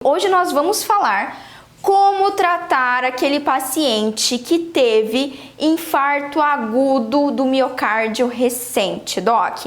Hoje nós vamos falar como tratar aquele paciente que teve infarto agudo do miocárdio recente, Doc.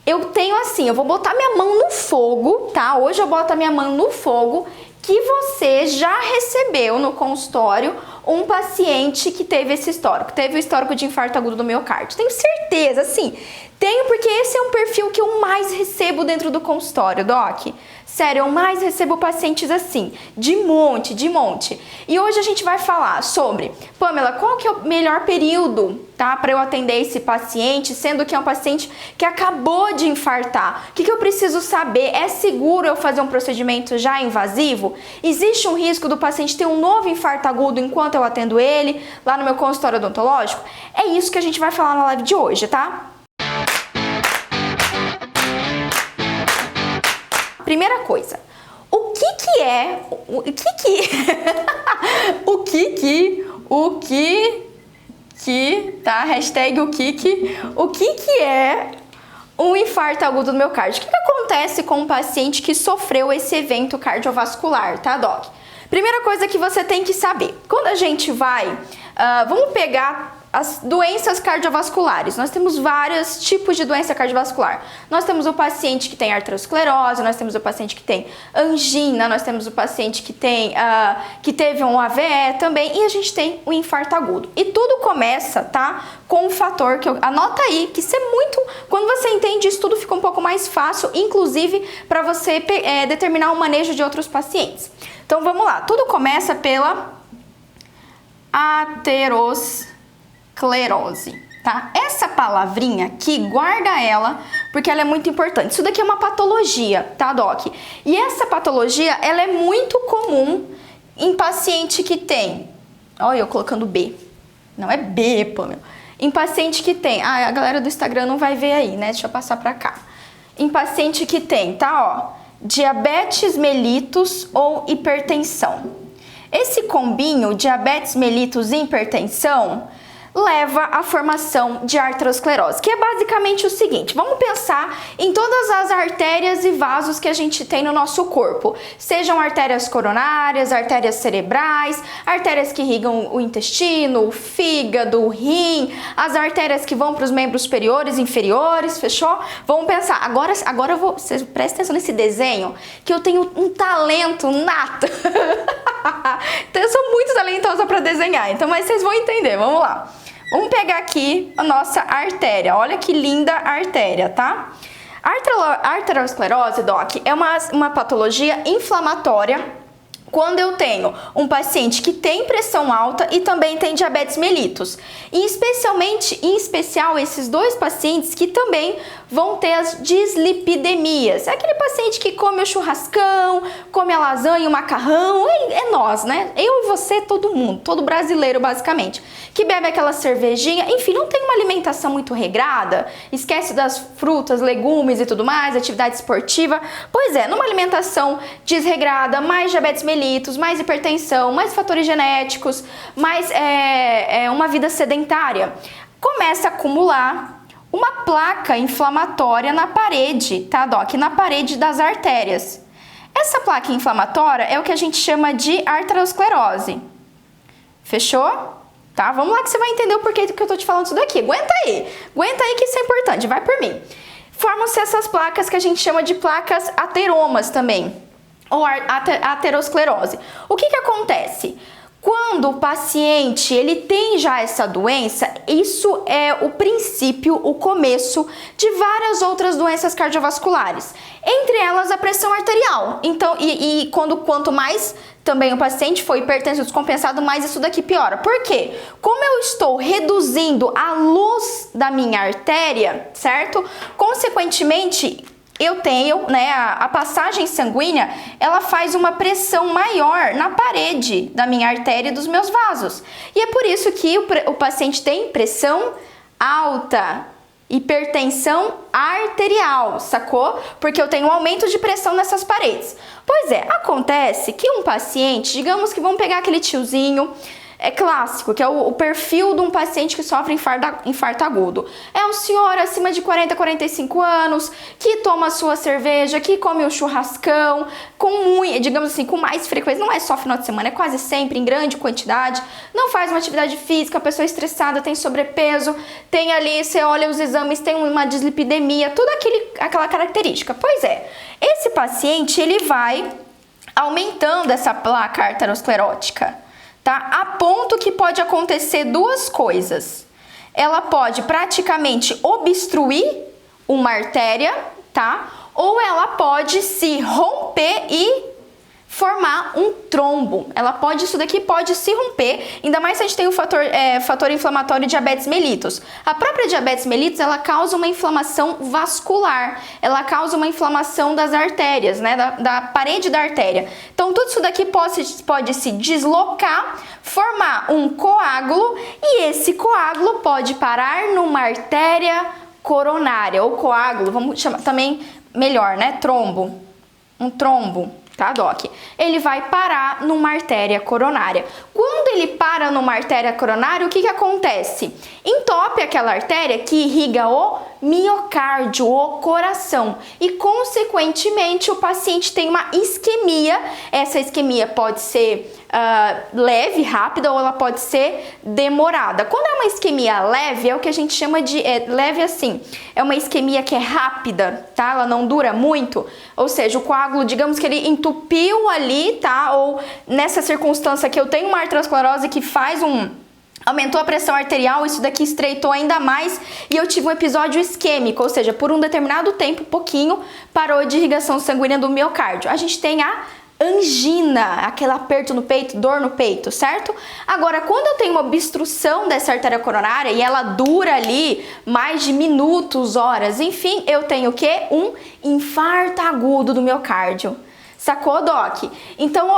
Eu tenho assim, eu vou botar minha mão no fogo, tá? Hoje eu boto a minha mão no fogo que você já recebeu no consultório um paciente que teve esse histórico, teve o histórico de infarto agudo do miocárdio. Tenho certeza, sim. Tenho, porque esse é um perfil que eu mais recebo dentro do consultório, Doc. Sério, eu mais recebo pacientes assim, de monte. E hoje a gente vai falar sobre, Pamela, qual que é o melhor período, tá, para eu atender esse paciente, sendo que é um paciente que acabou de infartar. O que eu preciso saber? É seguro eu fazer um procedimento já invasivo? Existe um risco do paciente ter um novo infarto agudo enquanto eu atendo ele, lá no meu consultório odontológico? É isso que a gente vai falar na live de hoje, tá? Primeira coisa, tá? Hashtag o que é um infarto agudo do miocárdio? O que acontece com um paciente que sofreu esse evento cardiovascular, tá, Doc? Primeira coisa que você tem que saber, quando a gente vai, vamos pegar as doenças cardiovasculares. Nós temos vários tipos de doença cardiovascular. Nós temos o paciente que tem arteriosclerose, nós temos o paciente que tem angina, nós temos o paciente que tem, que teve um AVE também, e a gente tem o infarto agudo. E tudo começa, tá, com um fator que anota aí, que isso é muito, quando você entende isso tudo fica um pouco mais fácil, inclusive para você determinar o manejo de outros pacientes. Então vamos lá, tudo começa pela aterosclerose, tá? Essa palavrinha aqui, guarda ela, porque ela é muito importante. Isso daqui é uma patologia, tá, Doc? E essa patologia, ela é muito comum em paciente que tem... Olha eu colocando B. Não é B, Pamela. Em paciente que tem... a galera do Instagram não vai ver aí, né? Deixa eu passar pra cá. Em paciente que tem, tá, ó, diabetes mellitus ou hipertensão. Esse combinho, diabetes mellitus e hipertensão, leva à formação de arteriosclerose, que é basicamente o seguinte, vamos pensar em todas as artérias e vasos que a gente tem no nosso corpo, sejam artérias coronárias, artérias cerebrais, artérias que irrigam o intestino, o fígado, o rim, as artérias que vão para os membros superiores e inferiores, fechou? Vamos pensar, agora eu vou, você presta atenção nesse desenho, que eu tenho um talento nato, então eu sou muito talentosa para desenhar, então, mas vocês vão entender, vamos lá. Vamos pegar aqui a nossa artéria. Olha que linda artéria, tá? A arteriosclerose, Doc, é uma patologia inflamatória quando eu tenho um paciente que tem pressão alta e também tem diabetes mellitus. E em especial, esses dois pacientes que também vão ter as dislipidemias. É aquele paciente que come o churrascão, come a lasanha, o macarrão, é nós, né? Eu e você, todo mundo, todo brasileiro basicamente, que bebe aquela cervejinha, enfim, não tem uma alimentação muito regrada, esquece das frutas, legumes e tudo mais, atividade esportiva. Pois é, numa alimentação desregrada, mais diabetes mellitus, mais hipertensão, mais fatores genéticos, mais uma vida sedentária, começa a acumular uma placa inflamatória na parede, tá, Doc? Na parede das artérias. Essa placa inflamatória é o que a gente chama de arteriosclerose. Fechou? Tá? Vamos lá que você vai entender o porquê que eu tô te falando isso daqui. Aguenta aí que isso é importante, vai por mim. Formam-se essas placas que a gente chama de placas ateromas também, ou aterosclerose. O que acontece? Quando o paciente ele tem já essa doença, isso é o princípio, o começo de várias outras doenças cardiovasculares, entre elas a pressão arterial. Então, quanto mais também o paciente foi hipertenso descompensado, mais isso daqui piora. Por quê? Como eu estou reduzindo a luz da minha artéria, certo? Consequentemente, eu tenho, né, a passagem sanguínea, ela faz uma pressão maior na parede da minha artéria e dos meus vasos. E é por isso que o paciente tem pressão alta, hipertensão arterial, sacou? Porque eu tenho um aumento de pressão nessas paredes. Pois é, acontece que um paciente, digamos que vamos pegar aquele tiozinho, é clássico, que é o perfil de um paciente que sofre infarto agudo. É um senhor acima de 40, 45 anos, que toma a sua cerveja, que come o churrascão, digamos assim, com mais frequência, não é só final de semana, é quase sempre, em grande quantidade, não faz uma atividade física, a pessoa estressada, tem sobrepeso, tem ali, você olha os exames, tem uma dislipidemia, toda aquela característica. Pois é, esse paciente, ele vai aumentando essa placa arteriosclerótica, tá? A ponto que pode acontecer duas coisas. Ela pode praticamente obstruir uma artéria, tá? Ou ela pode se romper e formar um trombo. Isso daqui pode se romper, ainda mais se a gente tem o fator inflamatório diabetes mellitus. A própria diabetes mellitus, ela causa uma inflamação vascular, ela causa uma inflamação das artérias, né, da parede da artéria. Então, tudo isso daqui pode se deslocar, formar um coágulo, e esse coágulo pode parar numa artéria coronária, ou coágulo, vamos chamar também melhor, né, trombo, um trombo. Tá, Doc? Ele vai parar numa artéria coronária. Quando ele para numa artéria coronária, o que acontece? Entope aquela artéria que irriga o miocárdio, o coração. E, consequentemente, o paciente tem uma isquemia. Essa isquemia pode ser leve, rápida, ou ela pode ser demorada. Quando é uma isquemia leve, é o que a gente chama de leve assim. É uma isquemia que é rápida, tá? Ela não dura muito. Ou seja, o coágulo, digamos que ele entupiu ali, tá? Ou nessa circunstância que eu tenho uma arteriosclerose que aumentou a pressão arterial, isso daqui estreitou ainda mais e eu tive um episódio isquêmico, ou seja, por um determinado tempo, pouquinho, parou de irrigação sanguínea do miocárdio. A gente tem a angina, aquele aperto no peito, dor no peito, certo? Agora, quando eu tenho uma obstrução dessa artéria coronária e ela dura ali mais de minutos, horas, enfim, eu tenho o quê? Um infarto agudo do miocárdio. Sacou, Doc? Então,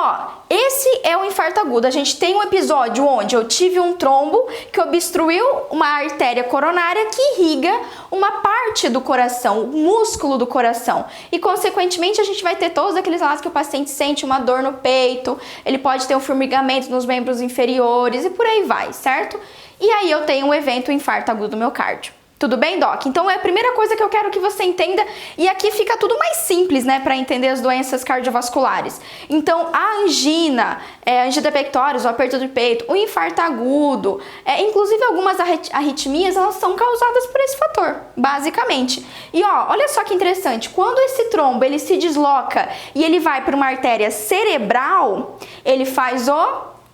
esse é o infarto agudo. A gente tem um episódio onde eu tive um trombo que obstruiu uma artéria coronária que irriga uma parte do coração, o músculo do coração. E, consequentemente, a gente vai ter todos aqueles relatos que o paciente sente uma dor no peito, ele pode ter um formigamento nos membros inferiores e por aí vai, certo? E aí eu tenho um evento, infarto agudo do miocárdio. Tudo bem, Doc? Então é a primeira coisa que eu quero que você entenda, e aqui fica tudo mais simples, né, para entender as doenças cardiovasculares. Então, a angina, angina pectoris, o aperto do peito, o infarto agudo, inclusive algumas arritmias, elas são causadas por esse fator, basicamente. E olha só que interessante, quando esse trombo ele se desloca e ele vai para uma artéria cerebral, ele faz o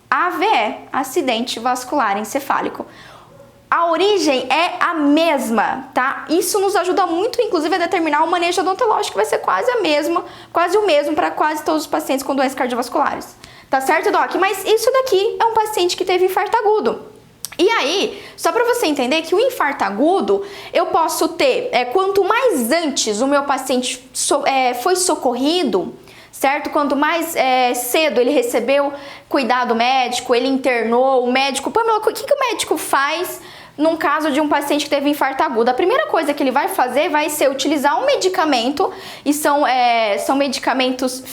AVE, acidente vascular encefálico. A origem é a mesma, tá? Isso nos ajuda muito, inclusive, a determinar o manejo odontológico, que vai ser quase o mesmo para quase todos os pacientes com doenças cardiovasculares. Tá certo, Doc? Mas isso daqui é um paciente que teve infarto agudo. E aí, só para você entender que o infarto agudo, eu posso ter, quanto mais antes o meu paciente foi socorrido, certo? Quanto mais cedo ele recebeu cuidado médico, ele internou, o médico... Pamela, o que o médico faz num caso de um paciente que teve infarto agudo? A primeira coisa que ele vai fazer vai ser utilizar um medicamento, e são medicamentos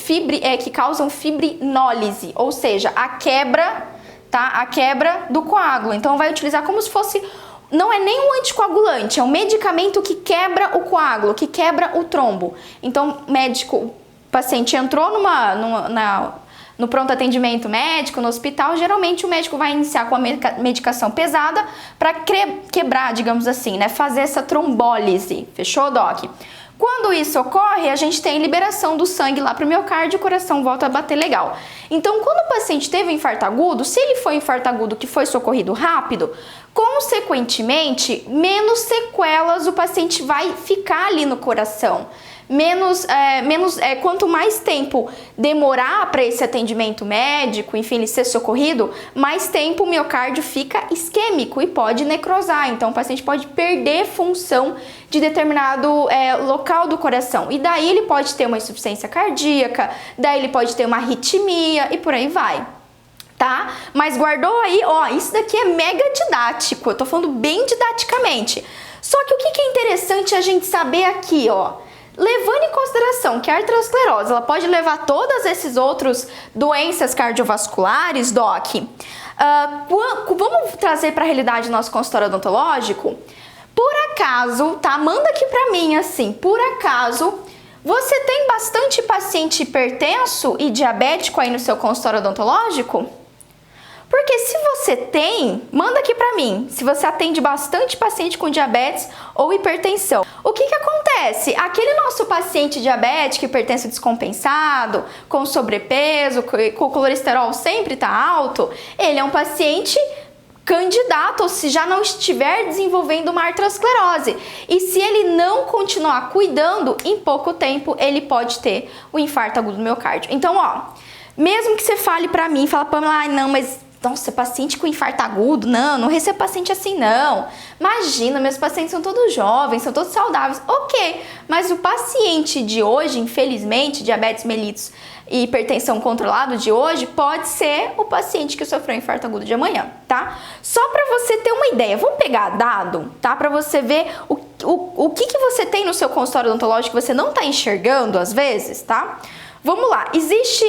que causam fibrinólise, ou seja, a quebra, tá? A quebra do coágulo. Então vai utilizar como se fosse... Não é nem um anticoagulante, é um medicamento que quebra o coágulo, que quebra o trombo. Então, o paciente entrou no pronto atendimento médico, no hospital, geralmente o médico vai iniciar com a medicação pesada para quebrar, digamos assim, né? Fazer essa trombólise. Fechou, Doc? Quando isso ocorre, a gente tem liberação do sangue lá para o miocárdio e o coração volta a bater legal. Então, quando o paciente teve um infarto agudo, se ele foi infarto agudo que foi socorrido rápido, consequentemente, menos sequelas o paciente vai ficar ali no coração. Quanto mais tempo demorar para esse atendimento médico, enfim, ele ser socorrido, mais tempo o miocárdio fica isquêmico e pode necrosar. Então, o paciente pode perder função de determinado local do coração. E daí ele pode ter uma insuficiência cardíaca, daí ele pode ter uma arritmia e por aí vai. Tá? Mas guardou aí, isso daqui é mega didático, eu tô falando bem didaticamente. Só que o que é interessante a gente saber aqui, Levando em consideração que a arteriosclerose ela pode levar todas esses outros doenças cardiovasculares, Doc, vamos trazer para a realidade do nosso consultório odontológico? Por acaso, tá? Manda aqui para mim assim, por acaso, você tem bastante paciente hipertenso e diabético aí no seu consultório odontológico? Porque se você tem, manda aqui pra mim, se você atende bastante paciente com diabetes ou hipertensão. O que acontece? Aquele nosso paciente diabético, hipertenso descompensado, com sobrepeso, com o colesterol sempre tá alto, ele é um paciente candidato, ou se já não estiver desenvolvendo uma arteriosclerose. E se ele não continuar cuidando, em pouco tempo ele pode ter o infarto agudo do miocárdio. Então, ó, mesmo que você fale pra mim, fala, Pamela, não, mas nossa, paciente com infarto agudo, não recebo paciente assim não. Imagina, meus pacientes são todos jovens, são todos saudáveis. Ok, mas o paciente de hoje, infelizmente, diabetes mellitus e hipertensão controlado de hoje, pode ser o paciente que sofreu infarto agudo de amanhã, tá? Só para você ter uma ideia, vamos pegar dado, tá? Para você ver o que você tem no seu consultório odontológico que você não tá enxergando às vezes, tá? Vamos lá, existe,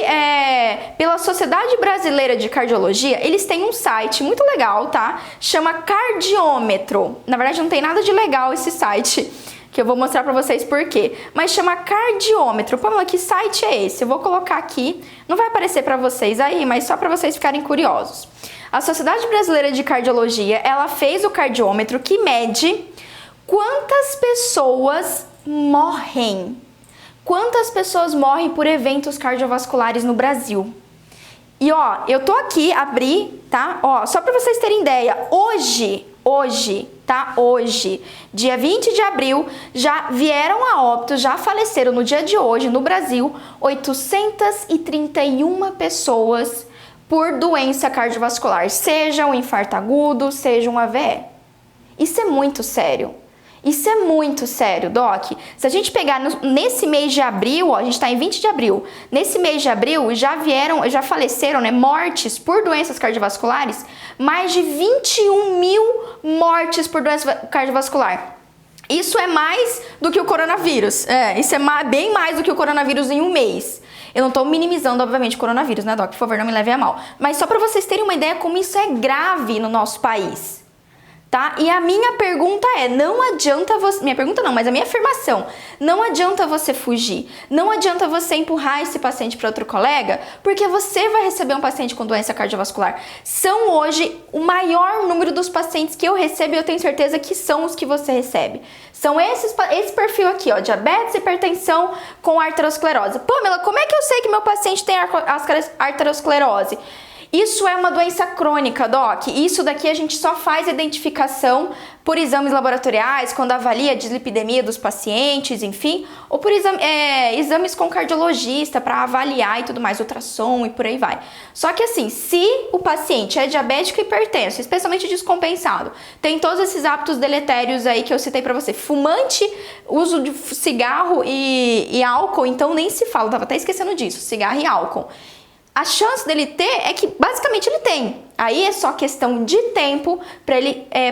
pela Sociedade Brasileira de Cardiologia, eles têm um site muito legal, tá? Chama Cardiômetro. Na verdade, não tem nada de legal esse site, que eu vou mostrar pra vocês por quê. Mas chama Cardiômetro. Pamela, que site é esse? Eu vou colocar aqui, não vai aparecer pra vocês aí, mas só pra vocês ficarem curiosos. A Sociedade Brasileira de Cardiologia, ela fez o cardiômetro que mede quantas pessoas morrem. Quantas pessoas morrem por eventos cardiovasculares no Brasil? E ó, eu tô aqui, abri, tá? Ó, só pra vocês terem ideia, hoje, tá? Hoje, dia 20 de abril, já vieram a óbito, já faleceram no dia de hoje, no Brasil, 831 pessoas por doença cardiovascular, seja um infarto agudo, seja um AVE. Isso é muito sério. Isso é muito sério, Doc. Se a gente pegar nesse mês de abril, ó, a gente tá em 20 de abril, nesse mês de abril já faleceram, né, mortes por doenças cardiovasculares, mais de 21 mil mortes por doença cardiovascular. Isso é mais do que o coronavírus, isso é bem mais do que o coronavírus em um mês. Eu não tô minimizando, obviamente, o coronavírus, né, Doc? Por favor, não me leve a mal. Mas só pra vocês terem uma ideia como isso é grave no nosso país. Tá? E a minha pergunta é, não adianta você... Minha pergunta não, mas a minha afirmação. Não adianta você fugir. Não adianta você empurrar esse paciente para outro colega, porque você vai receber um paciente com doença cardiovascular. São hoje o maior número dos pacientes que eu recebo e eu tenho certeza que são os que você recebe. São esse perfil aqui, ó, diabetes, hipertensão com arteriosclerose. Pamela, como é que eu sei que meu paciente tem arteriosclerose? Isso é uma doença crônica, Doc. Isso daqui a gente só faz identificação por exames laboratoriais, quando avalia a dislipidemia dos pacientes, enfim, ou por exames com cardiologista para avaliar e tudo mais, ultrassom e por aí vai. Só que assim, se o paciente é diabético e hipertenso, especialmente descompensado, tem todos esses hábitos deletérios aí que eu citei para você, fumante, uso de cigarro e álcool, então nem se fala, tava até esquecendo disso, cigarro e álcool. A chance dele ter é que basicamente ele tem. Aí é só questão de tempo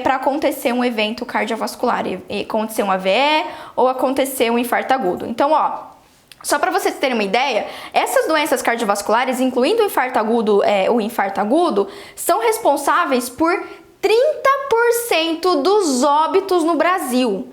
para acontecer um evento cardiovascular, acontecer um AVE ou acontecer um infarto agudo. Então, ó, só para vocês terem uma ideia, essas doenças cardiovasculares, incluindo o infarto agudo, são responsáveis por 30% dos óbitos no Brasil.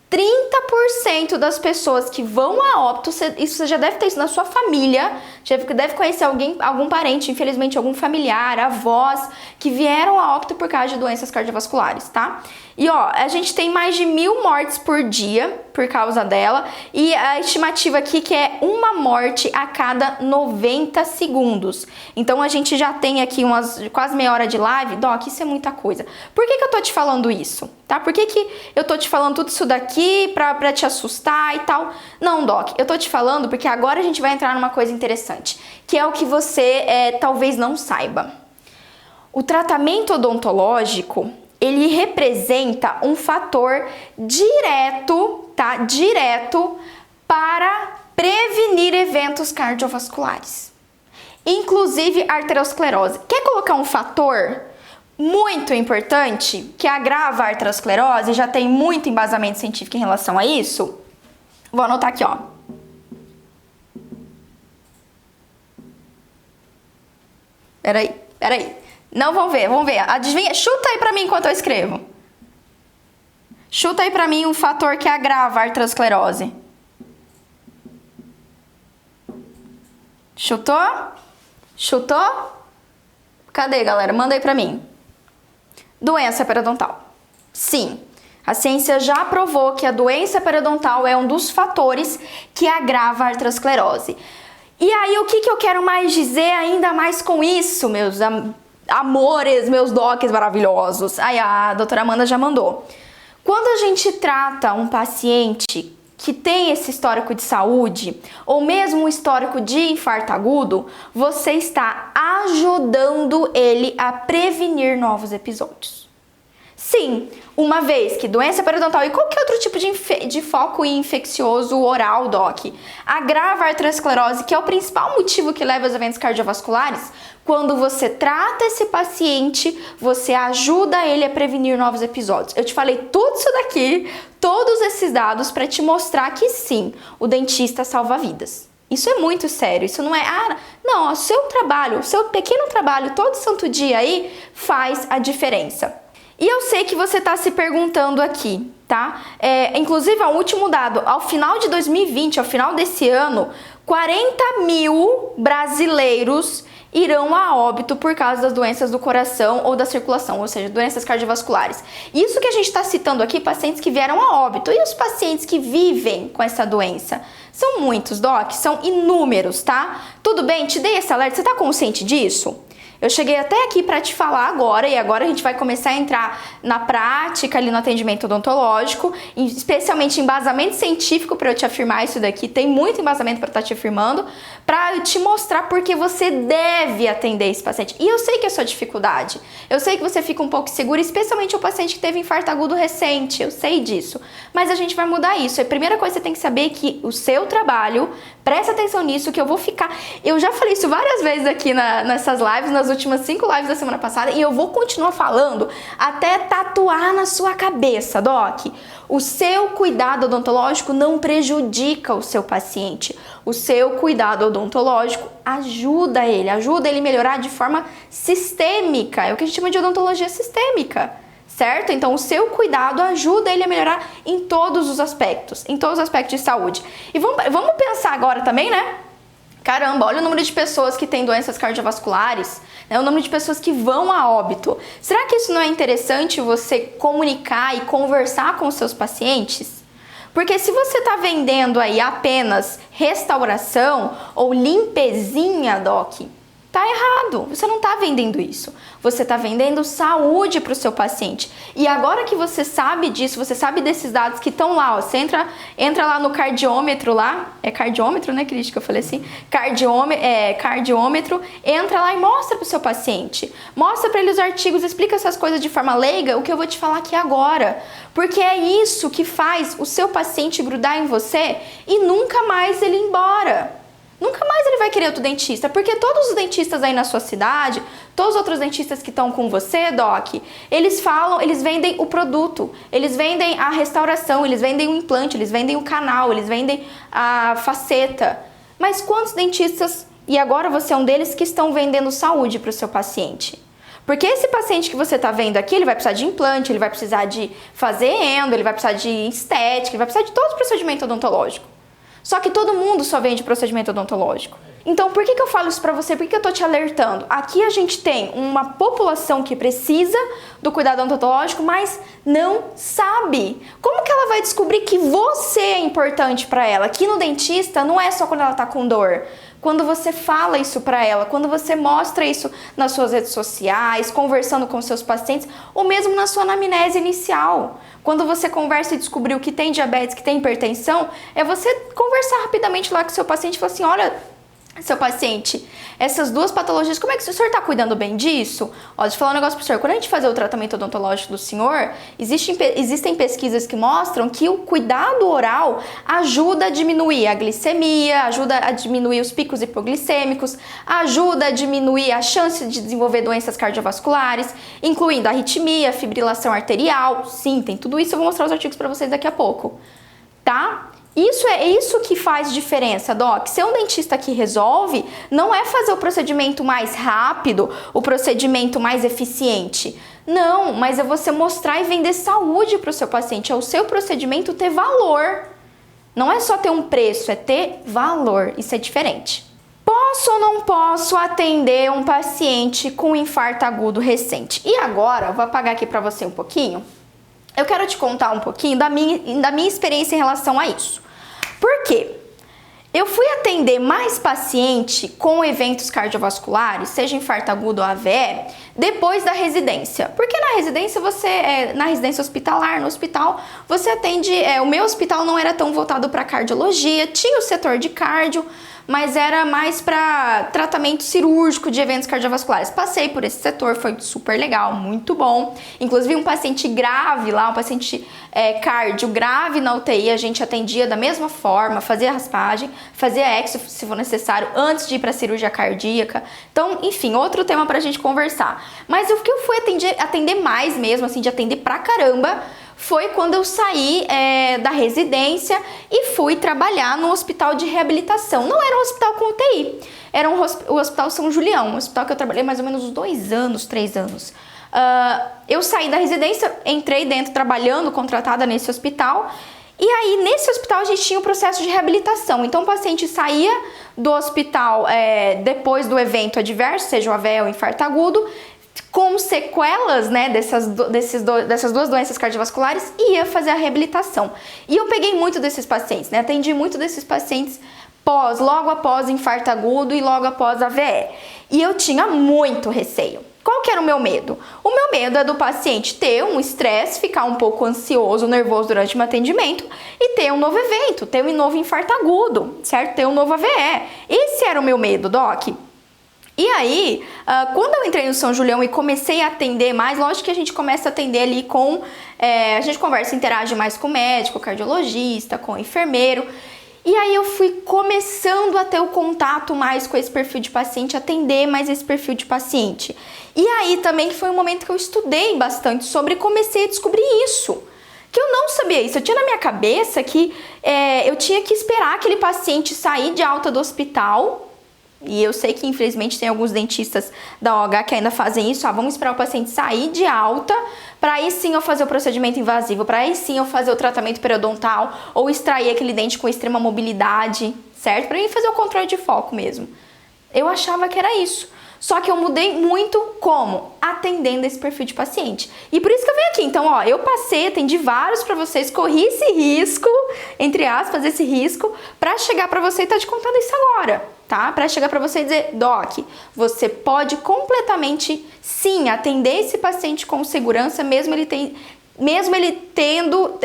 30% das pessoas que vão a óbito, isso você já deve ter isso na sua família, já deve conhecer algum parente, infelizmente algum familiar, avós, que vieram a óbito por causa de doenças cardiovasculares, tá? E ó, a gente tem mais de 1.000 mortes por dia por causa dela, e a estimativa aqui que é uma morte a cada 90 segundos. Então a gente já tem aqui quase meia hora de live. Doc, isso é muita coisa. Por que eu tô te falando isso? Tá? Por que eu tô te falando tudo isso daqui pra te assustar e tal? Não, Doc, eu tô te falando porque agora a gente vai entrar numa coisa interessante, que é o que você talvez não saiba. O tratamento odontológico, ele representa um fator direto, tá? Direto para prevenir eventos cardiovasculares, inclusive arteriosclerose. Quer colocar um fator muito importante que agrava a arteriosclerose? Já tem muito embasamento científico em relação a isso? Vou anotar aqui, ó. Peraí. Não, vamos ver. Adivinha? Chuta aí pra mim enquanto eu escrevo. Chuta aí pra mim um fator que agrava a arteriosclerose. Chutou? Cadê, galera? Manda aí pra mim. Doença periodontal. Sim, a ciência já provou que a doença periodontal é um dos fatores que agrava a arteriosclerose. E aí, o que eu quero mais dizer ainda mais com isso, meus amores, meus docs maravilhosos? Aí, a doutora Amanda já mandou. Quando a gente trata um paciente que tem esse histórico de saúde, ou mesmo um histórico de infarto agudo, você está ajudando ele a prevenir novos episódios. Sim, uma vez que doença periodontal e qualquer outro tipo de foco infeccioso oral, doc, agrava a arteriosclerose, que é o principal motivo que leva aos eventos cardiovasculares, quando você trata esse paciente, você ajuda ele a prevenir novos episódios. Eu te falei tudo isso daqui, todos esses dados para te mostrar que sim, o dentista salva vidas. Isso é muito sério, isso não é... não, o seu trabalho, o seu pequeno trabalho todo santo dia aí faz a diferença. E eu sei que você está se perguntando aqui, tá? Inclusive, o último dado, ao final de 2020, ao final desse ano, 40 mil brasileiros irão a óbito por causa das doenças do coração ou da circulação, ou seja, doenças cardiovasculares. Isso que a gente está citando aqui, pacientes que vieram a óbito. E os pacientes que vivem com essa doença? São muitos, doc, são inúmeros, tá? Tudo bem, te dei esse alerta, você está consciente disso? Eu cheguei até aqui para te falar agora, e agora a gente vai começar a entrar na prática ali no atendimento odontológico, especialmente embasamento científico para eu te afirmar isso daqui, tem muito embasamento para estar te afirmando, para eu te mostrar porque você deve atender esse paciente. E eu sei que é a sua dificuldade, eu sei que você fica um pouco segura, especialmente o paciente que teve infarto agudo recente, eu sei disso, mas a gente vai mudar isso. A primeira coisa que você tem que saber é que o seu trabalho, presta atenção nisso, que eu vou ficar... Eu já falei isso várias vezes aqui nessas lives, nas últimas 5 lives da semana passada, e eu vou continuar falando até tatuar na sua cabeça, doc. O seu cuidado odontológico não prejudica o seu paciente. O seu cuidado odontológico ajuda ele a melhorar de forma sistêmica. É o que a gente chama de odontologia sistêmica. Certo? Então, o seu cuidado ajuda ele a melhorar em todos os aspectos de saúde. E vamos pensar agora também, né? Caramba, olha o número de pessoas que têm doenças cardiovasculares, né? O número de pessoas que vão a óbito. Será que isso não é interessante você comunicar e conversar com os seus pacientes? Porque se você está vendendo aí apenas restauração ou limpezinha, doc, tá errado, você não tá vendendo isso. Você tá vendendo saúde para o seu paciente. E agora que você sabe disso, você sabe desses dados que estão lá, ó, você entra lá no cardiômetro lá, é cardiômetro, né, Cris, que eu falei assim? Cardiômetro, entra lá e mostra pro seu paciente. Mostra para ele os artigos, explica essas coisas de forma leiga, o que eu vou te falar aqui agora. Porque é isso que faz o seu paciente grudar em você e nunca mais ele ir embora. Nunca mais ele vai querer outro dentista, porque todos os dentistas aí na sua cidade, todos os outros dentistas que estão com você, doc, eles vendem o produto, eles vendem a restauração, eles vendem o implante, eles vendem o canal, eles vendem a faceta. Mas quantos dentistas, e agora você é um deles, que estão vendendo saúde para o seu paciente? Porque esse paciente que você está vendo aqui, ele vai precisar de implante, ele vai precisar de fazer endo, ele vai precisar de estética, ele vai precisar de todo o procedimento odontológico. Só que todo mundo só vende procedimento odontológico. Então, por que eu falo isso pra você? Por que eu tô te alertando? Aqui a gente tem uma população que precisa do cuidado odontológico, mas não sabe. Como que ela vai descobrir que você é importante pra ela? Aqui no dentista não é só quando ela tá com dor. Quando você fala isso pra ela, quando você mostra isso nas suas redes sociais, conversando com seus pacientes, ou mesmo na sua anamnese inicial. Quando você conversa e descobriu que tem diabetes, que tem hipertensão, é você conversar rapidamente lá com o seu paciente e falar assim, olha, seu paciente, essas duas patologias, como é que o senhor está cuidando bem disso? Ó, deixa eu falar um negócio pro senhor. Quando a gente fazer o tratamento odontológico do senhor, existem pesquisas que mostram que o cuidado oral ajuda a diminuir a glicemia, ajuda a diminuir os picos hipoglicêmicos, ajuda a diminuir a chance de desenvolver doenças cardiovasculares, incluindo arritmia, fibrilação arterial. Sim, tem tudo isso, eu vou mostrar os artigos para vocês daqui a pouco, tá? Isso é isso que faz diferença, Doc. Ser um dentista que resolve não é fazer o procedimento mais rápido, o procedimento mais eficiente. Não, mas é você mostrar e vender saúde para o seu paciente, é o seu procedimento ter valor. Não é só ter um preço, é ter valor. Isso é diferente. Posso ou não posso atender um paciente com infarto agudo recente? E agora, eu vou apagar aqui para você um pouquinho. Eu quero te contar um pouquinho da minha experiência em relação a isso. Por quê? Eu fui atender mais paciente com eventos cardiovasculares, seja infarto agudo ou AVE, depois da residência. Porque na residência na residência hospitalar, no hospital, você atende, o meu hospital não era tão voltado para cardiologia, tinha o setor de cardio, mas era mais para tratamento cirúrgico de eventos cardiovasculares. Passei por esse setor, foi super legal, muito bom. Inclusive um paciente grave lá, um paciente cardio grave na UTI, a gente atendia da mesma forma, fazia raspagem, fazia exo se for necessário, antes de ir para cirurgia cardíaca. Então, enfim, outro tema pra gente conversar. Mas o que eu fui atender mais mesmo, assim, de atender pra caramba, foi quando eu saí da residência e fui trabalhar no hospital de reabilitação. Não era um hospital com UTI, era o Hospital São Julião, um hospital que eu trabalhei mais ou menos uns 2 anos, 3 anos. Eu saí da residência, entrei dentro trabalhando, contratada nesse hospital. E aí, nesse hospital, a gente tinha o processo de reabilitação. Então, o paciente saía do hospital depois do evento adverso, seja o AVE ou infarto agudo, com sequelas, né, dessas duas doenças cardiovasculares, e ia fazer a reabilitação. E eu peguei muito desses pacientes, né, atendi muito desses pacientes logo após infarto agudo e logo após AVE. E eu tinha muito receio. Qual que era o meu medo? O meu medo é do paciente ter um estresse, ficar um pouco ansioso, nervoso durante o atendimento e ter um novo evento, ter um novo infarto agudo, certo? Ter um novo AVE. Esse era o meu medo, Doc. E aí, quando eu entrei no São Julião e comecei a atender mais, lógico que a gente começa a atender ali com... a gente conversa, interage mais com o médico, cardiologista, com o enfermeiro. E aí eu fui começando a ter o contato mais com esse perfil de paciente, atender mais esse perfil de paciente. E aí também foi um momento que eu estudei bastante sobre e comecei a descobrir isso. Que eu não sabia isso, eu tinha na minha cabeça que eu tinha que esperar aquele paciente sair de alta do hospital. E eu sei que infelizmente tem alguns dentistas da OH que ainda fazem isso. Vamos esperar o paciente sair de alta para aí sim eu fazer o procedimento invasivo, para aí sim eu fazer o tratamento periodontal ou extrair aquele dente com extrema mobilidade, certo? Para aí fazer o controle de foco mesmo. Eu achava que era isso. Só que eu mudei muito como? Atendendo esse perfil de paciente. E por isso que eu venho aqui. Então, ó, eu passei, atendi vários pra vocês, corri esse risco, entre aspas, esse risco, pra chegar pra você e tá te contando isso agora, tá? Pra chegar pra você e dizer, Doc, você pode completamente, sim, atender esse paciente com segurança, mesmo ele tendo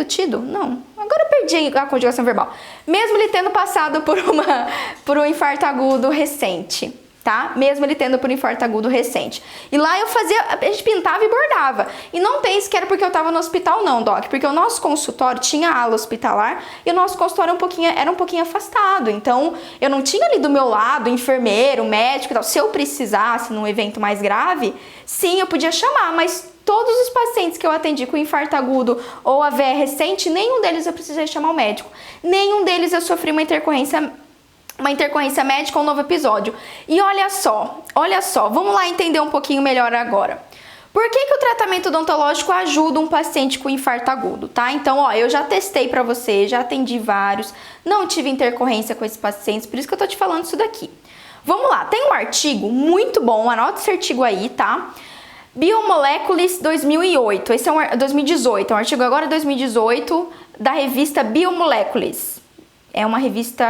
tido? Não. Agora eu perdi a conjugação verbal. Mesmo ele tendo passado por um infarto agudo recente, tá? Mesmo ele tendo por um infarto agudo recente. E lá a gente pintava e bordava. E não pense que era porque eu tava no hospital não, Doc, porque o nosso consultório tinha ala hospitalar e o nosso consultório era um pouquinho afastado. Então, eu não tinha ali do meu lado enfermeiro, médico e tal. Se eu precisasse num evento mais grave, sim, eu podia chamar, mas todos os pacientes que eu atendi com infarto agudo ou AVE recente, nenhum deles eu precisei chamar o médico. Nenhum deles eu sofri uma intercorrência médica ou um novo episódio. E olha só, vamos lá entender um pouquinho melhor agora. Por que o tratamento odontológico ajuda um paciente com infarto agudo, tá? Então, ó, eu já testei pra você, já atendi vários, não tive intercorrência com esses pacientes, por isso que eu tô te falando isso daqui. Vamos lá, tem um artigo muito bom, anota esse artigo aí, tá? Biomolecules 2008, esse é 2018, é um artigo agora 2018 da revista Biomolecules, é uma revista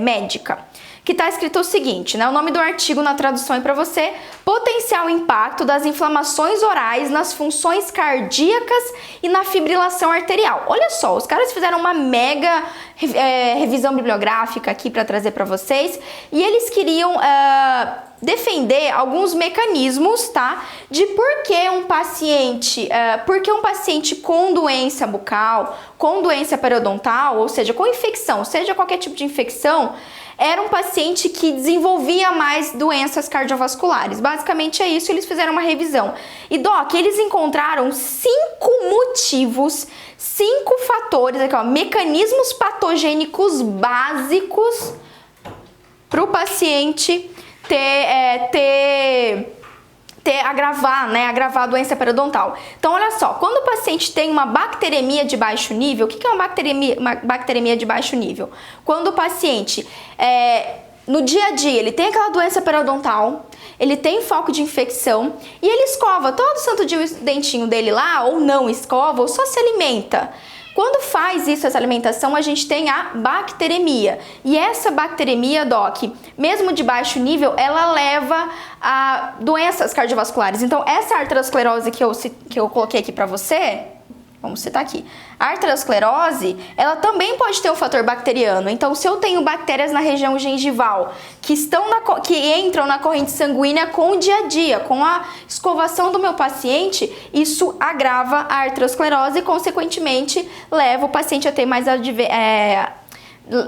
médica, que está escrito o seguinte, né? O nome do artigo na tradução é para você, potencial impacto das inflamações orais nas funções cardíacas e na fibrilação arterial. Olha só, os caras fizeram uma mega revisão bibliográfica aqui para trazer para vocês e eles queriam defender alguns mecanismos, tá? De por que um paciente com doença bucal, com doença periodontal, ou seja, com infecção, seja qualquer tipo de infecção, era um paciente que desenvolvia mais doenças cardiovasculares. Basicamente é isso, eles fizeram uma revisão. E, Doc, eles encontraram 5 motivos, 5 fatores, aqui, ó, mecanismos patogênicos básicos para o paciente agravar a doença periodontal. Então, olha só, quando o paciente tem uma bacteremia de baixo nível, o que é uma bacteremia de baixo nível? Quando o paciente, no dia a dia, ele tem aquela doença periodontal, ele tem foco de infecção e ele escova todo santo dia o dentinho dele lá, ou não escova, ou só se alimenta. Quando faz isso, essa alimentação, a gente tem a bacteremia. E essa bacteremia, Doc, mesmo de baixo nível, ela leva a doenças cardiovasculares. Então, essa arteriosclerose que eu coloquei aqui pra você, vamos citar aqui. A arteriosclerose, ela também pode ter um fator bacteriano. Então, se eu tenho bactérias na região gengival que entram na corrente sanguínea com o dia a dia, com a escovação do meu paciente, isso agrava a arteriosclerose e, consequentemente, leva o paciente a ter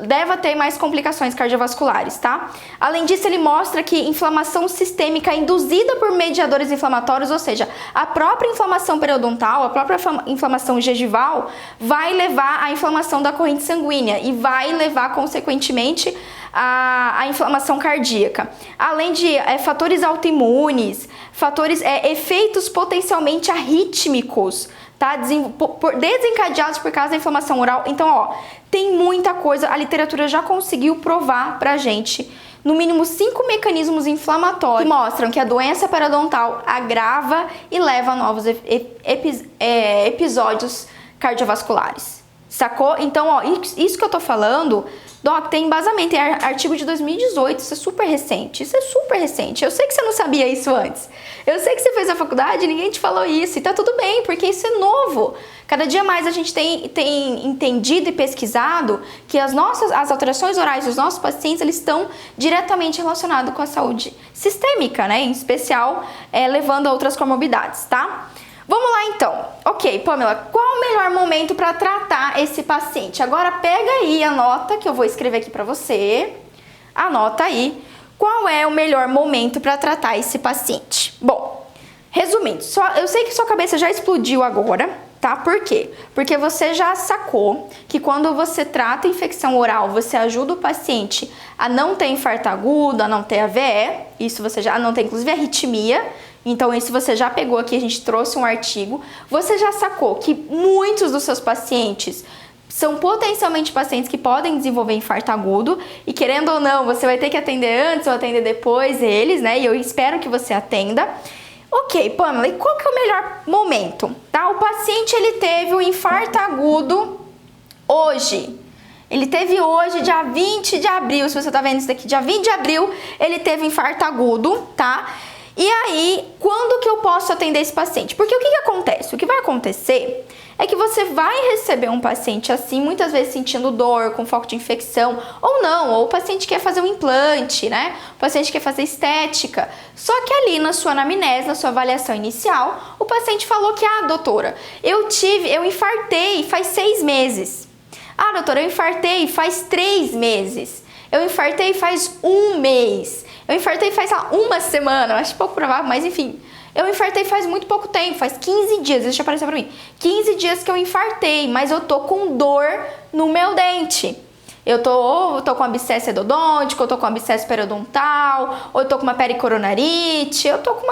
deve ter mais complicações cardiovasculares, tá? Além disso, ele mostra que inflamação sistêmica induzida por mediadores inflamatórios, ou seja, a própria inflamação periodontal, a própria inflamação gengival, vai levar à inflamação da corrente sanguínea e vai levar, consequentemente, à inflamação cardíaca. Além de fatores autoimunes, efeitos potencialmente arrítmicos, tá? Desencadeados por causa da inflamação oral. Então, ó, tem muita coisa, a literatura já conseguiu provar pra gente, no mínimo 5 mecanismos inflamatórios que mostram que a doença periodontal agrava e leva a novos episódios cardiovasculares. Sacou? Então, ó, isso que eu tô falando, Doc, tem embasamento, tem artigo de 2018, isso é super recente, Eu sei que você não sabia isso antes, eu sei que você fez a faculdade e ninguém te falou isso, e tá tudo bem, porque isso é novo. Cada dia mais a gente tem entendido e pesquisado que as alterações orais dos nossos pacientes, eles estão diretamente relacionados com a saúde sistêmica, né, em especial levando a outras comorbidades, tá? Vamos lá então. Ok, Pamela, qual o melhor momento para tratar esse paciente? Agora pega aí a nota que eu vou escrever aqui para você. Anota aí. Qual é o melhor momento para tratar esse paciente? Bom, resumindo, eu sei que sua cabeça já explodiu agora, tá? Por quê? Porque você já sacou que quando você trata a infecção oral, você ajuda o paciente a não ter infarto agudo, a não ter AVE, isso você já não tem, inclusive, arritmia. Então, isso você já pegou aqui, a gente trouxe um artigo. Você já sacou que muitos dos seus pacientes são potencialmente pacientes que podem desenvolver infarto agudo e, querendo ou não, você vai ter que atender antes ou atender depois eles, né? E eu espero que você atenda. Ok, Pamela, e qual que é o melhor momento? Tá? O paciente, ele teve um infarto agudo hoje. Ele teve hoje, dia 20 de abril, se você tá vendo isso daqui, dia 20 de abril, ele teve infarto agudo, tá? E aí, quando que eu posso atender esse paciente? Porque o que acontece? O que vai acontecer é que você vai receber um paciente assim, muitas vezes sentindo dor, com foco de infecção, ou não, ou o paciente quer fazer um implante, né? O paciente quer fazer estética. Só que ali na sua anamnese, na sua avaliação inicial, o paciente falou que, doutora, eu infartei faz 6 meses. Doutora, eu infartei faz 3 meses. Eu infartei faz 1 mês. Eu infartei faz uma semana, acho pouco provável, mas enfim. Eu infartei faz muito pouco tempo, faz 15 dias, deixa aparecer pra mim. 15 dias que eu infartei, mas eu tô com dor no meu dente. Eu tô com abscesso endodôntico, eu tô com abscesso periodontal, ou eu tô com uma pericoronarite, eu tô com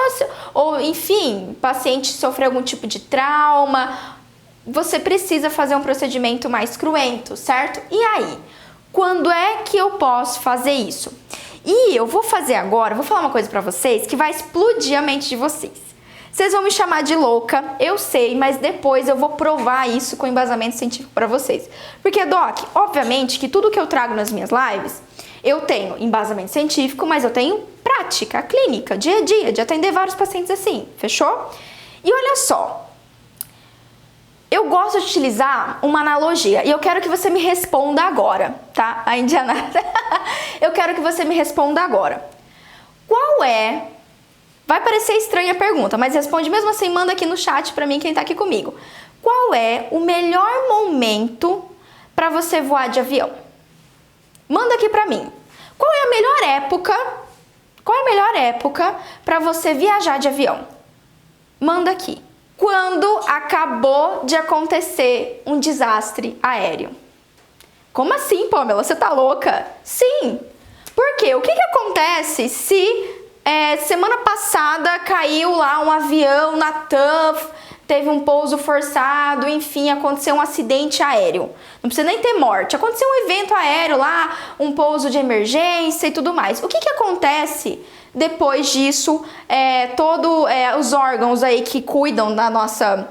ou enfim, o paciente sofreu algum tipo de trauma. Você precisa fazer um procedimento mais cruento, certo? E aí, quando é que eu posso fazer isso? E eu vou fazer agora, vou falar uma coisa pra vocês que vai explodir a mente de vocês. Vocês vão me chamar de louca, eu sei, mas depois eu vou provar isso com embasamento científico pra vocês. Porque, Doc, obviamente que tudo que eu trago nas minhas lives, eu tenho embasamento científico, mas eu tenho prática clínica, dia a dia, de atender vários pacientes assim, fechou? E olha só, eu gosto de utilizar uma analogia e eu quero que você me responda agora, tá? A indiana. Eu quero que você me responda agora. Qual é... Vai parecer estranha a pergunta, mas responde mesmo assim, manda aqui no chat pra mim quem tá aqui comigo. Qual é o melhor momento pra você voar de avião? Manda aqui pra mim. Qual é a melhor época? Qual é a melhor época para você viajar de avião? Manda aqui. Quando acabou de acontecer um desastre aéreo. Como assim, Pamela? Você tá louca? Sim. Por quê? O que acontece se semana passada caiu lá um avião na TAM, teve um pouso forçado, enfim, aconteceu um acidente aéreo. Não precisa nem ter morte. Aconteceu um evento aéreo lá, um pouso de emergência e tudo mais. O que acontece depois disso? Os órgãos aí que cuidam da nossa...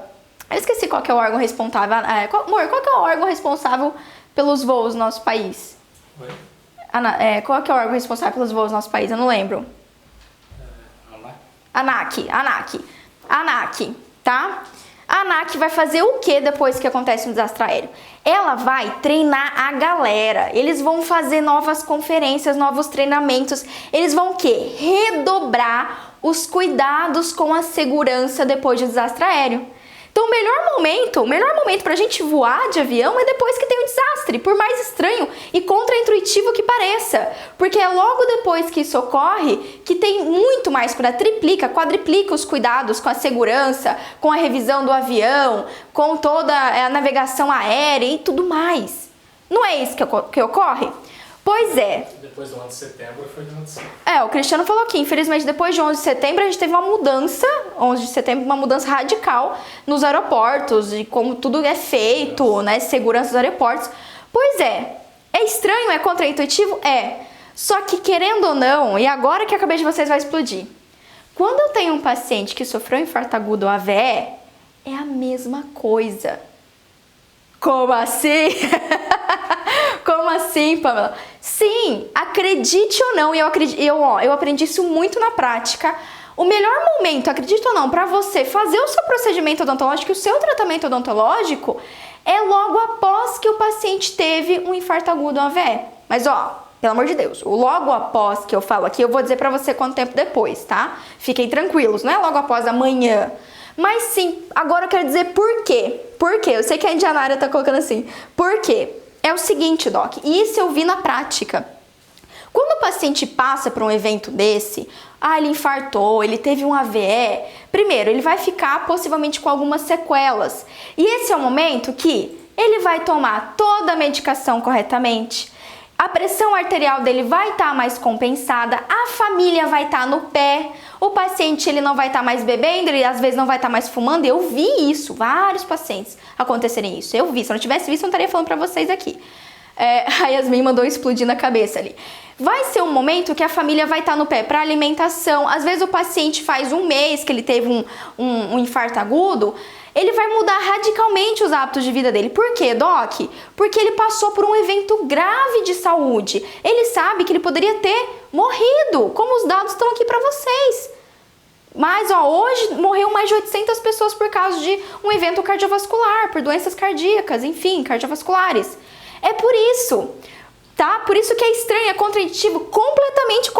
Eu esqueci qual que é o órgão responsável. Amor, qual que é o órgão responsável pelos voos no nosso país? Oi? Qual que é o órgão responsável pelos voos no nosso país? Eu não lembro. ANAC, tá? A ANAC vai fazer o que depois que acontece um desastre aéreo? Ela vai treinar a galera. Eles vão fazer novas conferências, novos treinamentos. Eles vão o quê? Redobrar os cuidados com a segurança depois de desastre aéreo. Então o melhor momento pra gente voar de avião é depois que tem o desastre, por mais estranho e contraintuitivo que pareça. Porque é logo depois que isso ocorre que tem muito mais triplica, quadriplica os cuidados com a segurança, com a revisão do avião, com toda a navegação aérea e tudo mais. Não é isso que ocorre? Pois é. Depois do 11 de setembro foi de notícia. O Cristiano falou aqui, infelizmente depois de 11 de setembro a gente teve uma mudança, 11 de setembro, uma mudança radical nos aeroportos e como tudo é feito, né, segurança dos aeroportos. Pois é estranho, é contraintuitivo? Só que querendo ou não, e agora que a cabeça de vocês vai explodir, quando eu tenho um paciente que sofreu um infarto agudo ou AVE, é a mesma coisa. Como assim? Como assim, Pamela? Sim, acredite ou não, eu aprendi isso muito na prática. O melhor momento, acredite ou não, para você fazer o seu procedimento odontológico, o seu tratamento odontológico, é logo após que o paciente teve um infarto agudo ou AVE. Mas pelo amor de Deus, o logo após que eu falo aqui, eu vou dizer para você quanto tempo depois, tá? Fiquem tranquilos, não é logo após amanhã. Mas sim, agora eu quero dizer por quê. Por quê? Eu sei que a Indianária tá colocando assim. Por quê? É o seguinte, Doc, e isso eu vi na prática. Quando o paciente passa por um evento desse, ele infartou, ele teve um AVE, primeiro, ele vai ficar possivelmente com algumas sequelas. E esse é o momento que ele vai tomar toda a medicação corretamente, a pressão arterial dele vai estar mais compensada, a família vai estar no pé, o paciente ele não vai estar mais bebendo, ele às vezes não vai estar mais fumando. Eu vi isso, vários pacientes acontecerem isso. Eu vi, se eu não tivesse visto eu não estaria falando pra vocês aqui. A Yasmin mandou explodir na cabeça ali. Vai ser um momento que a família vai estar no pé para alimentação. Às vezes o paciente faz um mês que ele teve um infarto agudo, ele vai mudar radicalmente os hábitos de vida dele. Por quê, Doc? Porque ele passou por um evento grave de saúde. Ele sabe que ele poderia ter morrido, como os dados estão aqui para vocês. Mas hoje morreu mais de 800 pessoas por causa de um evento cardiovascular, por doenças cardíacas, enfim, cardiovasculares. É por isso, tá? Por isso que é estranho, é contraintuitivo, completamente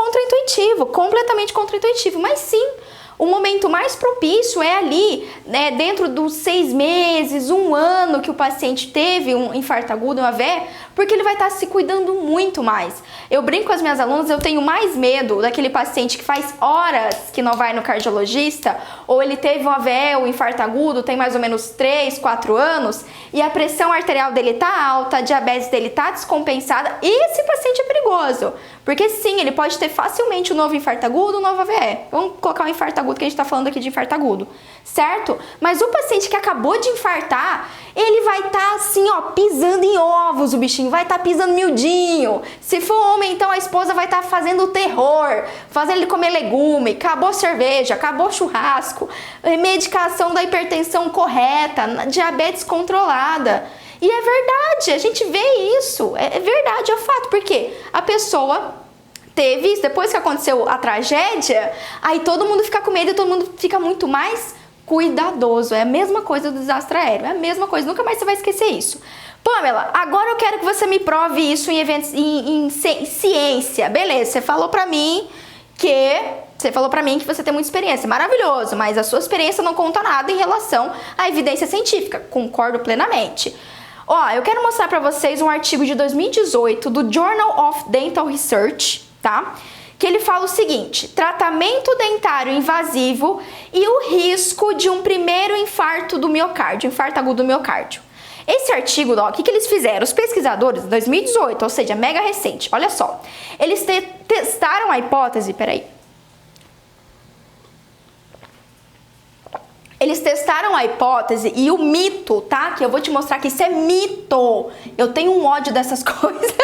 contraintuitivo. Mas sim, o momento mais propício é ali, né, dentro dos 6 meses, 1 ano que o paciente teve um infarto agudo, um AVE, porque ele vai estar se cuidando muito mais. Eu brinco com as minhas alunas, eu tenho mais medo daquele paciente que faz horas que não vai no cardiologista, ou ele teve um AVE, um infarto agudo, tem mais ou menos 3, 4 anos, e a pressão arterial dele tá alta, a diabetes dele tá descompensada, esse paciente é perigoso. Porque sim, ele pode ter facilmente um novo infarto agudo, um novo AVE. Vamos colocar um infarto agudo, que a gente tá falando aqui de infarto agudo, certo? Mas o paciente que acabou de infartar, ele vai estar assim, pisando em ovos, o bichinho vai estar pisando miudinho. Se for homem, então a esposa vai estar fazendo o terror, fazendo ele comer legume, acabou cerveja, acabou churrasco, medicação da hipertensão correta, diabetes controlada. E é verdade, a gente vê isso, é verdade, é fato, porque a pessoa teve isso, depois que aconteceu a tragédia, aí todo mundo fica com medo e todo mundo fica muito mais cuidadoso. É a mesma coisa do desastre aéreo, é a mesma coisa, nunca mais você vai esquecer isso. Pamela, agora eu quero que você me prove isso em eventos, em ciência. Beleza, você falou pra mim que você tem muita experiência, maravilhoso, mas a sua experiência não conta nada em relação à evidência científica, concordo plenamente. Ó, eu quero mostrar pra vocês um artigo de 2018 do Journal of Dental Research, tá? Que ele fala o seguinte: tratamento dentário invasivo e o risco de um primeiro infarto do miocárdio, infarto agudo do miocárdio. Esse artigo, ó, o que eles fizeram? Os pesquisadores, em 2018, ou seja, mega recente, olha só. Eles testaram a hipótese, Eles testaram a hipótese e o mito, tá? Que eu vou te mostrar que isso é mito. Eu tenho um ódio dessas coisas.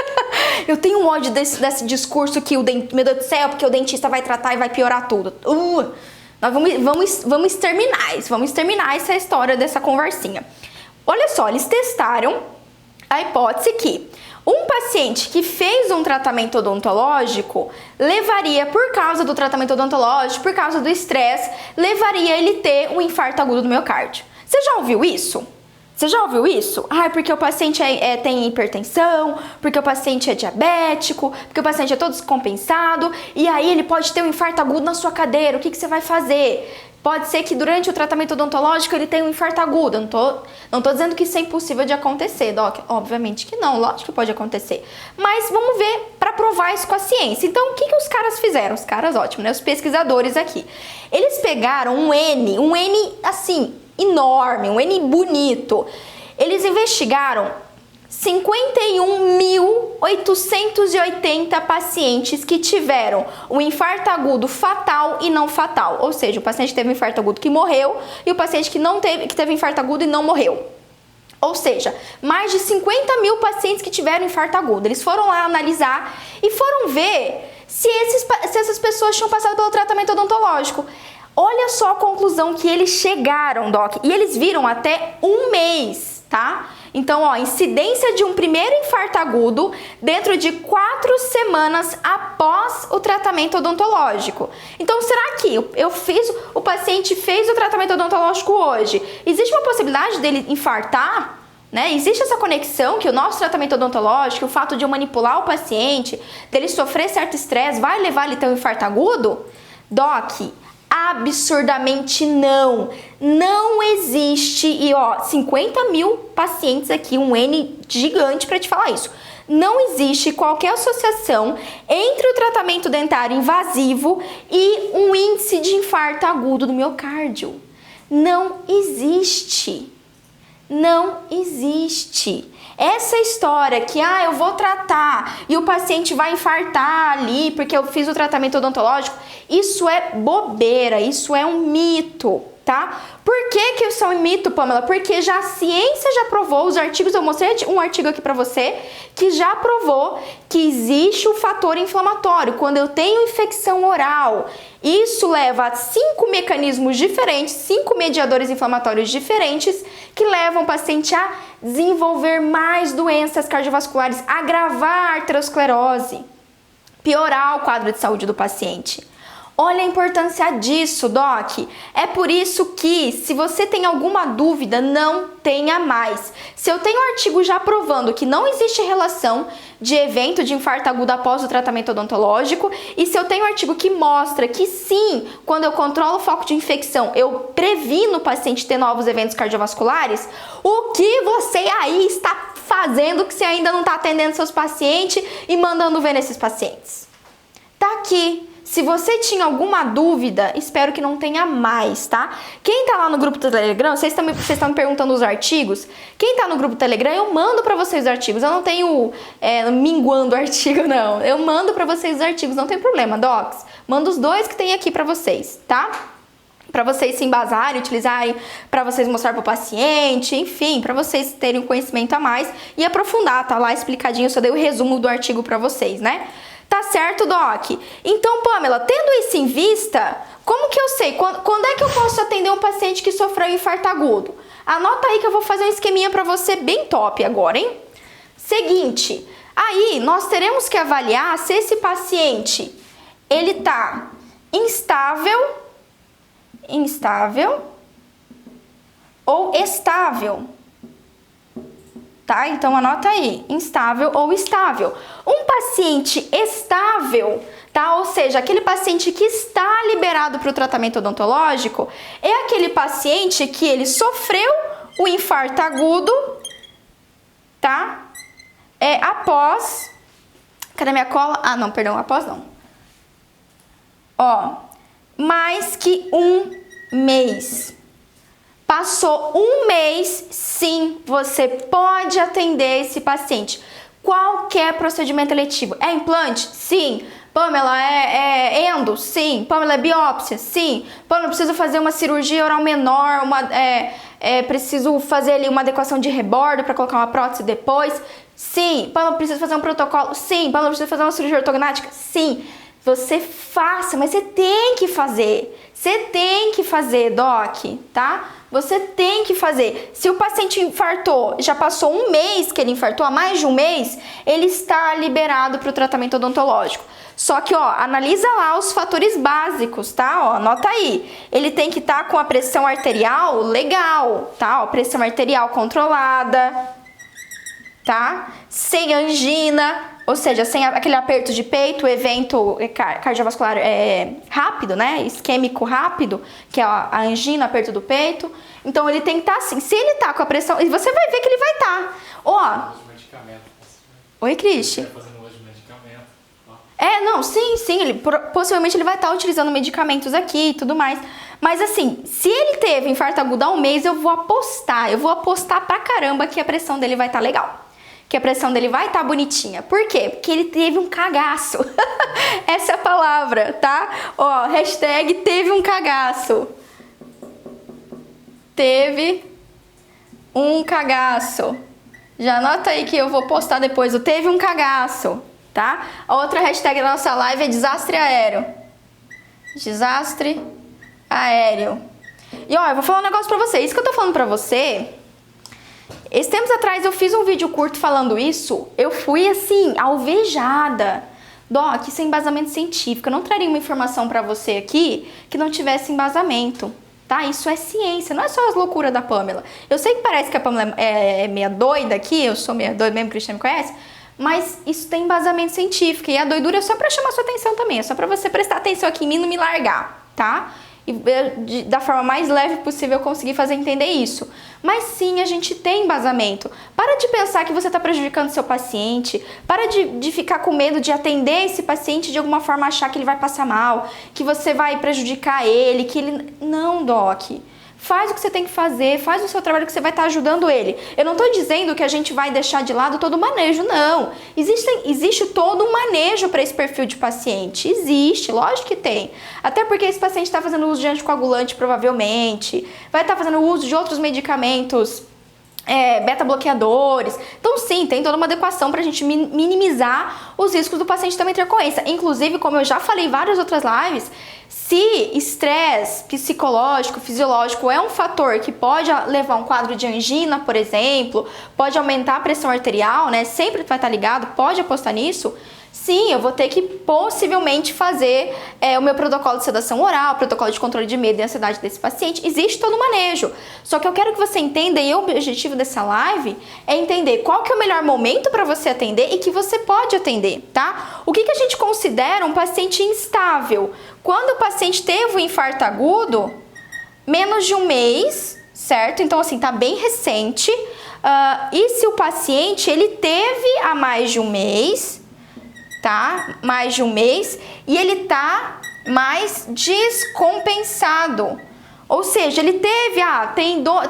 Eu tenho um ódio desse discurso que meu Deus do céu, porque o dentista vai tratar e vai piorar tudo. Nós vamos exterminar essa história dessa conversinha. Olha só, eles testaram a hipótese que um paciente que fez um tratamento odontológico levaria, por causa do tratamento odontológico, por causa do estresse, levaria ele ter um infarto agudo do miocárdio. Você já ouviu isso? Você já ouviu isso? Ah, porque o paciente tem hipertensão, porque o paciente é diabético, porque o paciente é todo descompensado, e aí ele pode ter um infarto agudo na sua cadeira. O que você vai fazer? Pode ser que durante o tratamento odontológico ele tenha um infarto agudo. Não tô dizendo que isso é impossível de acontecer, Doc. Obviamente que não, lógico que pode acontecer. Mas vamos ver para provar isso com a ciência. Então, o que os caras fizeram? Os caras, ótimo, né? Os pesquisadores aqui. Eles pegaram um N assim, enorme, um N bonito. Eles investigaram 51.880 pacientes que tiveram um infarto agudo fatal e não fatal. Ou seja, o paciente teve um infarto agudo que morreu e o paciente que teve infarto agudo e não morreu. Ou seja, mais de 50 mil pacientes que tiveram infarto agudo. Eles foram lá analisar e foram ver se essas pessoas tinham passado pelo tratamento odontológico. Olha só a conclusão que eles chegaram, Doc. E eles viram até um mês, tá? Então, ó, incidência de um primeiro infarto agudo dentro de 4 semanas após o tratamento odontológico. Então, será que o paciente fez o tratamento odontológico hoje? Existe uma possibilidade dele infartar? Né? Existe essa conexão que o nosso tratamento odontológico, o fato de eu manipular o paciente, dele sofrer certo estresse, vai levar ele a ter um infarto agudo? Doc, absurdamente não. Não existe. E ó, 50 mil pacientes aqui, um N gigante para te falar isso. Não existe qualquer associação entre o tratamento dentário invasivo e um índice de infarto agudo do miocárdio. Não existe. Não existe. Essa história que, eu vou tratar e o paciente vai infartar ali porque eu fiz o tratamento odontológico, isso é bobeira, isso é um mito, tá? Por que isso é um mito, Pamela? Porque a ciência já provou, os artigos, eu mostrei um artigo aqui pra você, que já provou que existe o fator inflamatório. Quando eu tenho infecção oral, isso leva a 5 mecanismos diferentes, 5 mediadores inflamatórios diferentes, que levam o paciente a desenvolver mais doenças cardiovasculares, agravar a arteriosclerose, piorar o quadro de saúde do paciente. Olha a importância disso, Doc. É por isso que, se você tem alguma dúvida, não tenha mais. Se eu tenho artigo já provando que não existe relação de evento de infarto agudo após o tratamento odontológico, e se eu tenho artigo que mostra que sim, quando eu controlo o foco de infecção, eu previno o paciente ter novos eventos cardiovasculares, o que você aí está fazendo que você ainda não está atendendo seus pacientes e mandando ver nesses pacientes? Tá aqui. Se você tinha alguma dúvida, espero que não tenha mais, tá? Quem tá lá no grupo do Telegram, vocês estão me perguntando os artigos. Quem tá no grupo do Telegram, eu mando pra vocês os artigos. Eu não tenho minguando o artigo, não. Eu mando pra vocês os artigos, não tem problema, docs. Mando os 2 que tem aqui pra vocês, tá? Pra vocês se embasarem, utilizarem, pra vocês mostrar pro paciente, enfim, pra vocês terem um conhecimento a mais e aprofundar, tá lá explicadinho, eu só dei o resumo do artigo pra vocês, né? Tá certo, Doc? Então, Pamela, tendo isso em vista, como que eu sei? Quando é que eu posso atender um paciente que sofreu um infarto agudo? Anota aí que eu vou fazer um esqueminha pra você bem top agora, hein? Seguinte, aí nós teremos que avaliar se esse paciente, ele tá instável ou estável. Tá? Então anota aí, instável ou estável. Um paciente estável, tá? Ou seja, aquele paciente que está liberado para o tratamento odontológico, é aquele paciente que ele sofreu o infarto agudo tá? Após... Cadê minha cola? Ah, não, perdão, após não. Ó, mais que um mês. Passou um mês, sim, você pode atender esse paciente. Qualquer procedimento eletivo. É implante? Sim. Pamela, é endo? Sim. Pamela, é biópsia? Sim. Pamela, preciso fazer uma cirurgia oral menor, preciso fazer ali uma adequação de rebordo para colocar uma prótese depois? Sim. Pamela, preciso fazer um protocolo? Sim. Pamela, preciso fazer uma cirurgia ortognática? Sim. Você faça, mas você tem que fazer. Você tem que fazer, doc, tá? Você tem que fazer. Se o paciente infartou, já passou um mês que ele infartou, há mais de um mês, ele está liberado para o tratamento odontológico. Só que, ó, analisa lá os fatores básicos, tá? Ó, anota aí. Ele tem que estar com a pressão arterial legal, tá? Ó, pressão arterial controlada, tá? Sem angina, ou seja, sem aquele aperto de peito, evento cardiovascular rápido, né? Isquêmico rápido, que é a angina, aperto do peito. Então ele tem que estar assim. Se ele tá com a pressão, e você vai ver que ele vai estar. Ó. Oi, Cristi. Não, sim, possivelmente ele vai estar utilizando medicamentos aqui e tudo mais. Mas assim, se ele teve infarto agudo há um mês, eu vou apostar pra caramba que a pressão dele vai estar legal. Que a pressão dele vai estar bonitinha. Por quê? Porque ele teve um cagaço. Essa é a palavra, tá? Ó, hashtag teve um cagaço. Teve um cagaço. Já anota aí que eu vou postar depois o teve um cagaço, tá? A outra hashtag da nossa live é desastre aéreo. Desastre aéreo. E ó, eu vou falar um negócio pra você. Isso que eu tô falando pra você... Esses tempos atrás eu fiz um vídeo curto falando isso, eu fui assim, alvejada. Doc, sem embasamento científico, eu não traria uma informação pra você aqui que não tivesse embasamento, tá? Isso é ciência, não é só as loucuras da Pamela. Eu sei que parece que a Pamela é meia doida aqui, eu sou meia doida mesmo, que o Cristiano me conhece, mas isso tem embasamento científico e a doidura é só pra chamar sua atenção também, é só pra você prestar atenção aqui em mim e não me largar, tá? E da forma mais leve possível eu conseguir fazer entender isso. Mas sim, a gente tem embasamento. Para de pensar que você está prejudicando seu paciente. Para de ficar com medo de atender esse paciente de alguma forma, achar que ele vai passar mal, que você vai prejudicar ele, que ele... Não, doc. Faz o que você tem que fazer, faz o seu trabalho que você vai estar ajudando ele. Eu não estou dizendo que a gente vai deixar de lado todo o manejo, não. Existe todo um manejo para esse perfil de paciente. Existe, lógico que tem. Até porque esse paciente está fazendo uso de anticoagulante, provavelmente. Vai estar fazendo uso de outros medicamentos, beta-bloqueadores. Então, sim, tem toda uma adequação para a gente minimizar os riscos do paciente também ter ocorrência. Inclusive, como eu já falei em várias outras lives, se estresse psicológico, fisiológico é um fator que pode levar a um quadro de angina, por exemplo, pode aumentar a pressão arterial, né? Sempre vai estar ligado, pode apostar nisso. Sim, eu vou ter que possivelmente fazer o meu protocolo de sedação oral, protocolo de controle de medo e ansiedade desse paciente. Existe todo o manejo. Só que eu quero que você entenda, e o objetivo dessa live é entender qual que é o melhor momento para você atender e que você pode atender, tá? O que a gente considera um paciente instável? Quando o paciente teve um infarto agudo, menos de um mês, certo? Então, assim, tá bem recente. E se o paciente, ele teve há mais de um mês... tá? Mais de um mês, e ele tá mais descompensado. Ou seja, ele teve,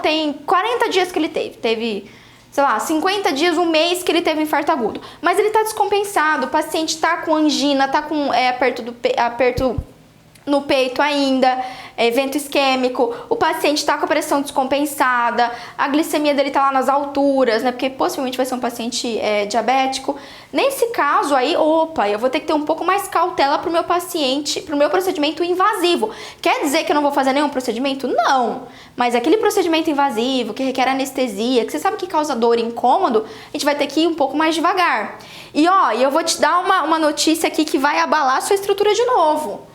tem 40 dias que ele teve, sei lá, 50 dias, um mês que ele teve infarto agudo. Mas ele tá descompensado, o paciente tá com angina, tá com aperto no peito ainda, evento isquêmico, o paciente está com a pressão descompensada, a glicemia dele está lá nas alturas, né? Porque possivelmente vai ser um paciente diabético. Nesse caso aí, eu vou ter que ter um pouco mais cautela para o meu paciente, para o meu procedimento invasivo. Quer dizer que eu não vou fazer nenhum procedimento? Não. Mas aquele procedimento invasivo, que requer anestesia, que você sabe que causa dor e incômodo, a gente vai ter que ir um pouco mais devagar. E eu vou te dar uma notícia aqui que vai abalar a sua estrutura de novo.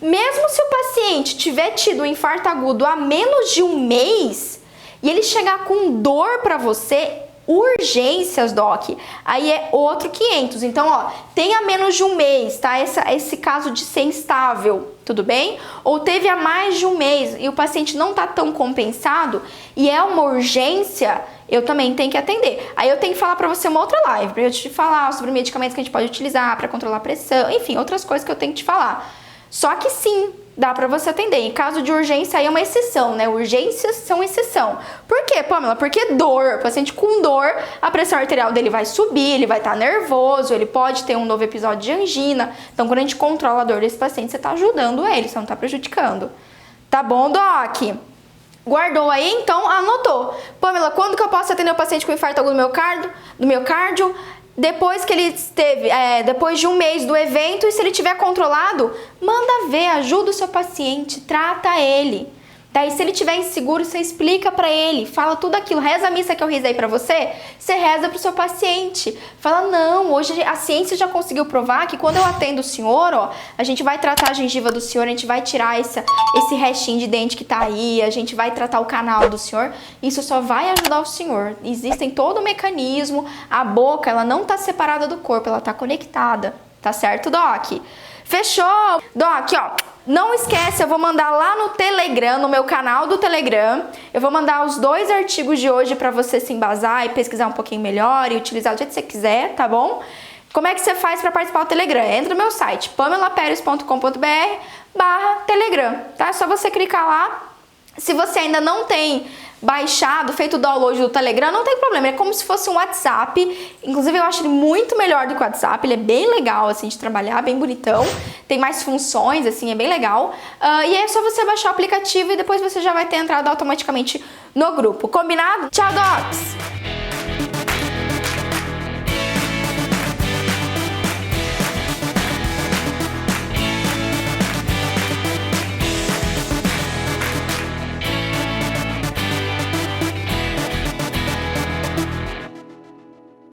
Mesmo se o paciente tiver tido um infarto agudo há menos de um mês e ele chegar com dor para você, Urgências, Doc, aí é outro 500. Então, ó, tenha menos de um mês, tá? Esse caso de ser instável, tudo bem? Ou teve há mais de um mês e o paciente não tá tão compensado e é uma urgência, eu também tenho que atender. Aí eu tenho que falar pra você uma outra live, pra eu te falar sobre medicamentos que a gente pode utilizar pra controlar a pressão, enfim, outras coisas que eu tenho que te falar. Só que sim, dá pra você atender. Em caso de urgência, aí é uma exceção, né? Urgências são exceção. Por quê, Pamela? Porque dor, o paciente com dor, a pressão arterial dele vai subir, ele vai estar nervoso, ele pode ter um novo episódio de angina. Então, quando a gente controla a dor desse paciente, você tá ajudando ele, você não tá prejudicando. Tá bom, Doc? Guardou aí, então anotou. Pamela, quando que eu posso atender o paciente com infarto agudo do miocárdio? Depois que ele esteve, depois de um mês do evento, e se ele tiver controlado, manda ver, ajuda o seu paciente, trata ele. Daí, se ele tiver inseguro, você explica pra ele, fala tudo aquilo, reza a missa que eu rezei pra você reza pro seu paciente. Fala, não, hoje a ciência já conseguiu provar que quando eu atendo o senhor, ó, a gente vai tratar a gengiva do senhor, a gente vai tirar esse restinho de dente que tá aí, a gente vai tratar o canal do senhor, isso só vai ajudar o senhor. Existem todo o mecanismo, a boca, ela não tá separada do corpo, ela tá conectada, tá certo, Doc? Fechou? Doc, ó, não esquece, eu vou mandar lá no Telegram, no meu canal do Telegram, eu vou mandar os 2 artigos de hoje para você se embasar e pesquisar um pouquinho melhor e utilizar do jeito que você quiser, tá bom? Como é que você faz para participar do Telegram? Entra no meu site, pamelaperes.com.br/Telegram, tá? É só você clicar lá. Se você ainda não tem baixado, feito o download do Telegram, não tem problema, é como se fosse um WhatsApp, inclusive eu acho ele muito melhor do que o WhatsApp, ele é bem legal assim de trabalhar, bem bonitão, tem mais funções, assim, é bem legal, e é só você baixar o aplicativo e depois você já vai ter entrado automaticamente no grupo, combinado? Tchau, Docs!